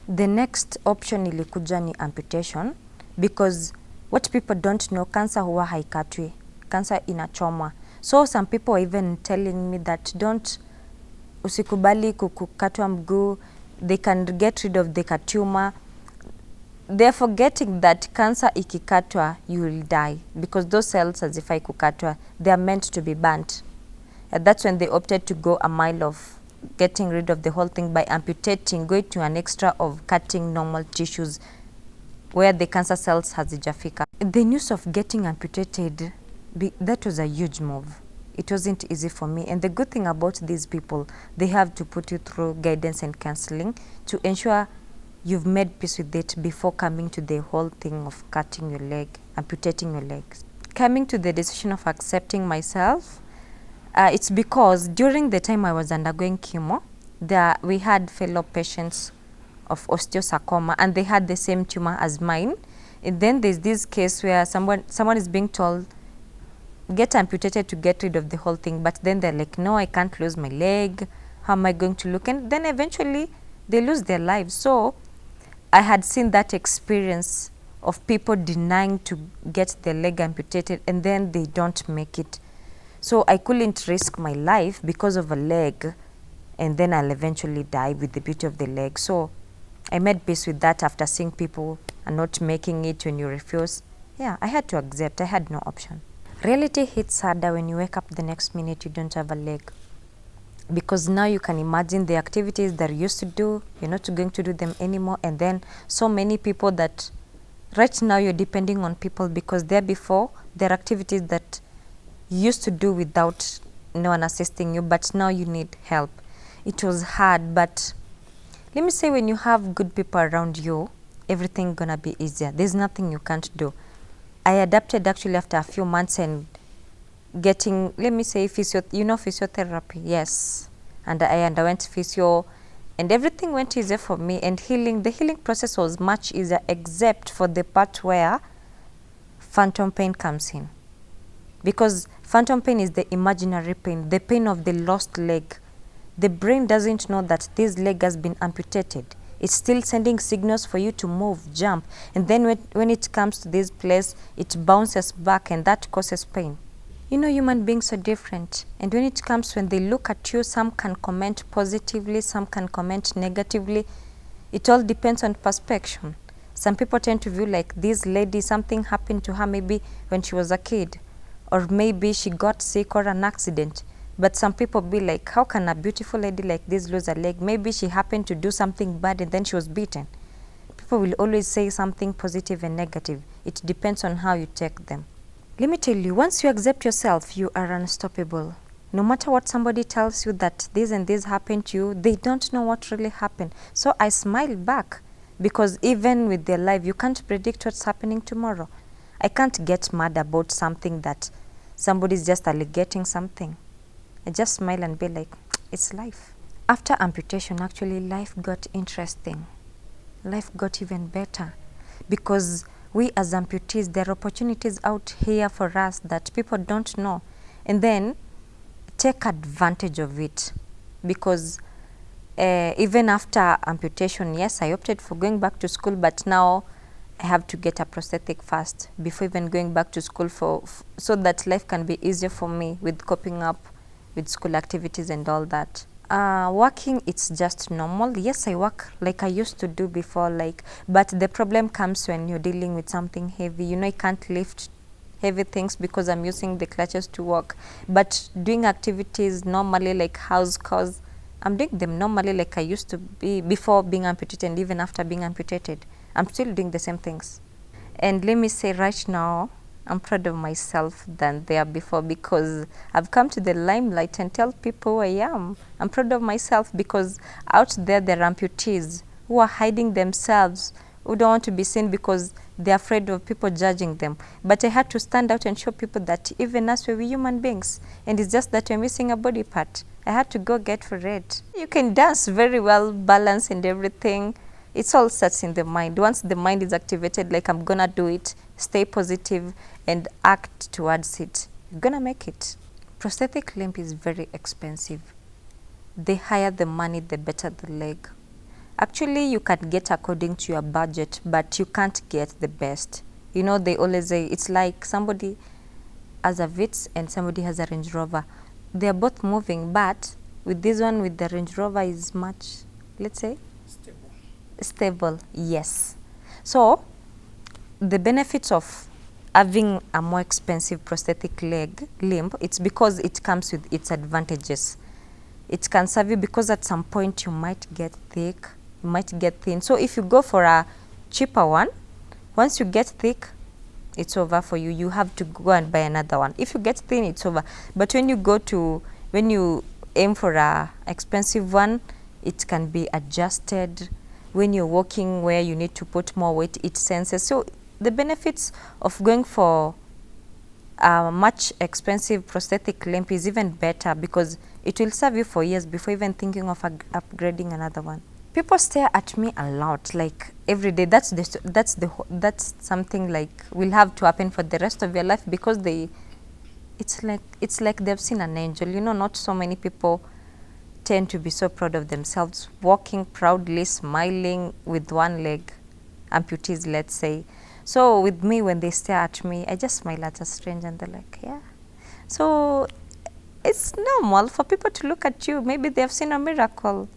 The next option ilikuja ni amputation, because what people don't know, cancer huwa haikatwi, cancer inachomwa. So some people are even telling me that usikubali kukatwa mguu, they can get rid of the tumor. They're forgetting that cancer ikikatwa, you will die, because those cells hazifai kukatwa, they are meant to be burnt. And that's when they opted to go a mile of getting rid of the whole thing by amputating, going to an extra of cutting normal tissues where the cancer cells hazijafika. The news of getting amputated, that was a huge move. It wasn't easy for me. And the good thing about these people, they have to put you through guidance and counseling to ensure you've made peace with it before coming to the whole thing of cutting your leg, amputating your legs. Coming to the decision of accepting myself, it's because during the time I was undergoing chemo, we had fellow patients of osteosarcoma, and they had the same tumor as mine. And then there's this case where someone is being told, get amputated to get rid of the whole thing, but then they're like, no, I can't lose my leg. How am I going to look? And then eventually they lose their lives. So I had seen that experience of people denying to get their leg amputated, and then they don't make it. So I couldn't risk my life because of a leg, and then I'll eventually die with the beauty of the leg. So I made peace with that after seeing people are not making it when you refuse. Yeah, I had to accept. I had no option. Reality hits harder when you wake up the next minute you don't have a leg. Because now you can imagine the activities that you used to do, you're not going to do them anymore. And then so many people that right now you're depending on people, because there before, there are activities that you used to do without no one assisting you, but now you need help. It was hard, but let me say, when you have good people around you, everything gonna be easier. There's nothing you can't do. I adapted actually after a few months and getting, let me say, physiotherapy, yes. And I underwent physio, and everything went easier for me. And the healing process was much easier, except for the part where phantom pain comes in. Because phantom pain is the imaginary pain, the pain of the lost leg. The brain doesn't know that this leg has been amputated. It's still sending signals for you to move, jump. And then when it comes to this place, it bounces back, and that causes pain. You know, human beings are different. And when it comes, when they look at you, some can comment positively, some can comment negatively. It all depends on perspective. Some people tend to view like this lady, something happened to her maybe when she was a kid, or maybe she got sick or an accident. But some people be like, how can a beautiful lady like this lose a leg? Maybe she happened to do something bad and then she was beaten. People will always say something positive and negative. It depends on how you take them. Let me tell you, once you accept yourself, you are unstoppable. No matter what somebody tells you that this and this happened to you, they don't know what really happened. So I smile back, because even with their life, you can't predict what's happening tomorrow. I can't get mad about something that somebody's just allegating something. I just smile and be like, it's life. After amputation, actually, life got interesting. Life got even better, because we as amputees, there are opportunities out here for us that people don't know. And then take advantage of it, because even after amputation, yes, I opted for going back to school, but now I have to get a prosthetic first before even going back to school, so that life can be easier for me with coping up with school activities and all that. Working, it's just normal. Yes, I work like I used to do before, but the problem comes when you're dealing with something heavy. You know, I can't lift heavy things because I'm using the clutches to walk. But doing activities normally, like house chores, I'm doing them normally like I used to be before being amputated, and even after being amputated. I'm still doing the same things. And let me say right now, I'm proud of myself than there before, because I've come to the limelight and tell people who I am. I'm proud of myself, because out there are amputees who are hiding themselves, who don't want to be seen because they're afraid of people judging them. But I had to stand out and show people that even us, we're human beings, and it's just that we're missing a body part. I had to go get for it. You can dance very well, balance and everything. It's all starts in the mind. Once the mind is activated, like I'm gonna do it, stay positive and act towards it, you're gonna make it. Prosthetic limb is very expensive. The higher the money, the better the leg. Actually, you can get according to your budget, but you can't get the best. You know, they always say it's like somebody has a Vitz and somebody has a Range Rover. They're both moving, but with this one, with the Range Rover is much, let's say, stable. Yes. So the benefits of having a more expensive prosthetic limb, it's because it comes with its advantages. It can serve you because at some point you might get thick, you might get thin. So if you go for a cheaper one, once you get thick, it's over for you. You have to go and buy another one. If you get thin, it's over. But when you aim for a expensive one, it can be adjusted. When you're walking where you need to put more weight, it senses. So the benefits of going for a much expensive prosthetic limb is even better because it will serve you for years before even thinking of upgrading another one. People stare at me a lot, like every day. That's something like will have to happen for the rest of your life because it's like they've seen an angel. You know, not so many people tend to be so proud of themselves, walking proudly, smiling with one leg, amputees, let's say. So with me, when they stare at me, I just smile at a stranger and they're like, yeah. So it's normal for people to look at you. Maybe they have seen a miracle.